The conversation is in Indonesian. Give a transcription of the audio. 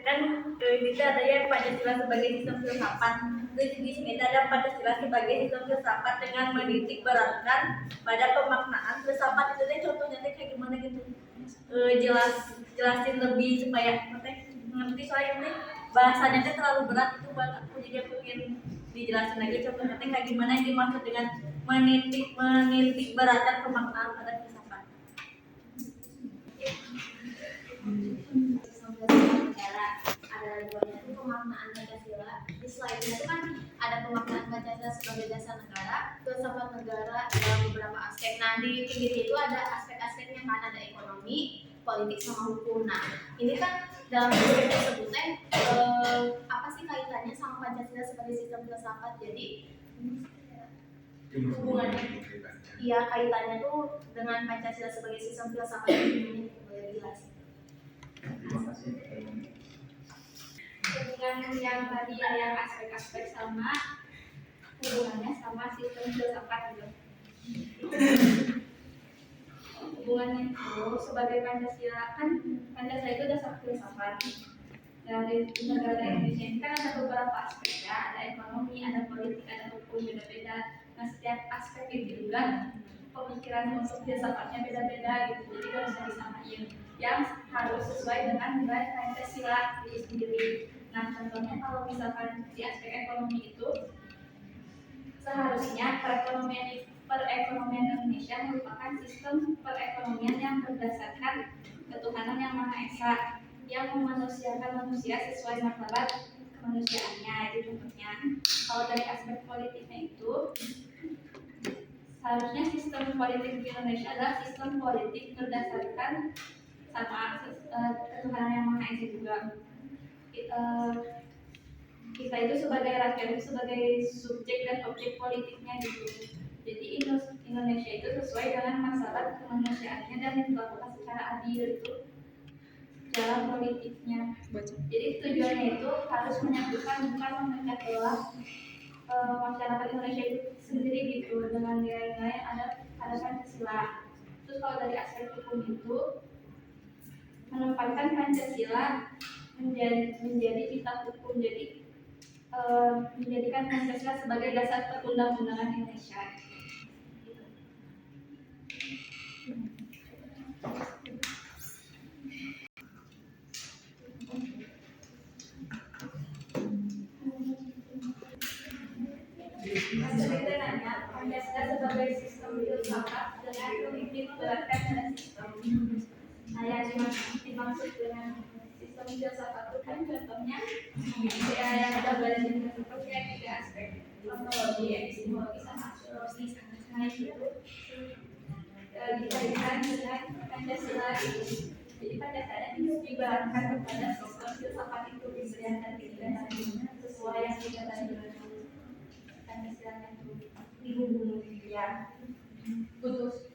kan kita ada ya Pancasila sebagai sistem filsafat. Di sini ada Pancasila sebagai sistem filsafat dengan menitik beratkan pada pemaknaan filsafat itu deh, contohnya teh kayak gimana gitu. Jelasin lebih supaya teh ngerti, soalnya ini bahasanya teh terlalu berat itu buat aku, jadi aku ingin dijelasin lagi contohnya teh kayak gimana yang dimaksud dengan menitik beratkan pemaknaan pada filsafat. Negara ada duanya itu pemaknaan Pancasila. Di slide itu kan ada pemaknaan Pancasila sebagai dasar negara, filsafat negara dalam beberapa aspek. Nah di pinggir itu ada aspek-aspeknya kan, ada ekonomi, politik sama hukum. Nah ini kan dalam buku tersebut apa sih kaitannya sama Pancasila sebagai sistem filsafat? Jadi hubungannya, iya kaitannya tuh dengan Pancasila sebagai sistem filsafat ini boleh dijelasin? Dengan yang tadi yang aspek-aspek sama hubungannya sama sistem filsafat juga. Hubungannya itu sebagai Pancasila, kan Pancasila itu dasar filsafat. Dari negara Indonesia ini kan ada beberapa aspek ya, ada ekonomi, ada politik, ada hukum, beda-beda. Nah setiap aspek itu juga pemikiran untuk filsafatnya beda-beda gitu, jadi gak bisa disamain. Yang harus sesuai dengan nilai Pancasila itu sendiri. Nah contohnya kalau misalkan di aspek ekonomi itu seharusnya perekonomian Indonesia merupakan sistem perekonomian yang berdasarkan ketuhanan yang Maha Esa, yang memanusiakan manusia sesuai martabat kemanusiaannya, itu contohnya. Kalau dari aspek politiknya itu seharusnya sistem politik di Indonesia adalah sistem politik berdasarkan sama ketuhanan yang Maha Esa juga. Kita itu sebagai rakyat itu sebagai subjek dan objek politiknya gitu. Jadi Indonesia itu sesuai dengan martabat kemanusiaannya dan dilakukan secara adil itu dalam politiknya. Jadi tujuannya itu harus menyatukan, bukan memecah belah masyarakat Indonesia itu sendiri gitu dengan nilai-nilai yang ada Pancasila. Terus kalau dari aspek hukum itu menempatkan Pancasila menjadi kitab hukum, jadi menjadikan Pancasila sebagai dasar perundang-undangan Indonesia. Pancasila sebagai sistem filsafat dengan menitik beratkan pada sistem. Nah yang dimaksud dengan sistem filsafat itu kan contohnya ya, yang ada belajar di filsafat kayak tiga aspek: ontologi, epistemologi, sama aksiologi. Nah itu dikaitkan dengan Pancasila itu. Jadi Pancasila itu diibaratkan kepada sistem filsafat itu disediakan sesuai yang dikatakan Pancasila itu dihubungi ya, putus.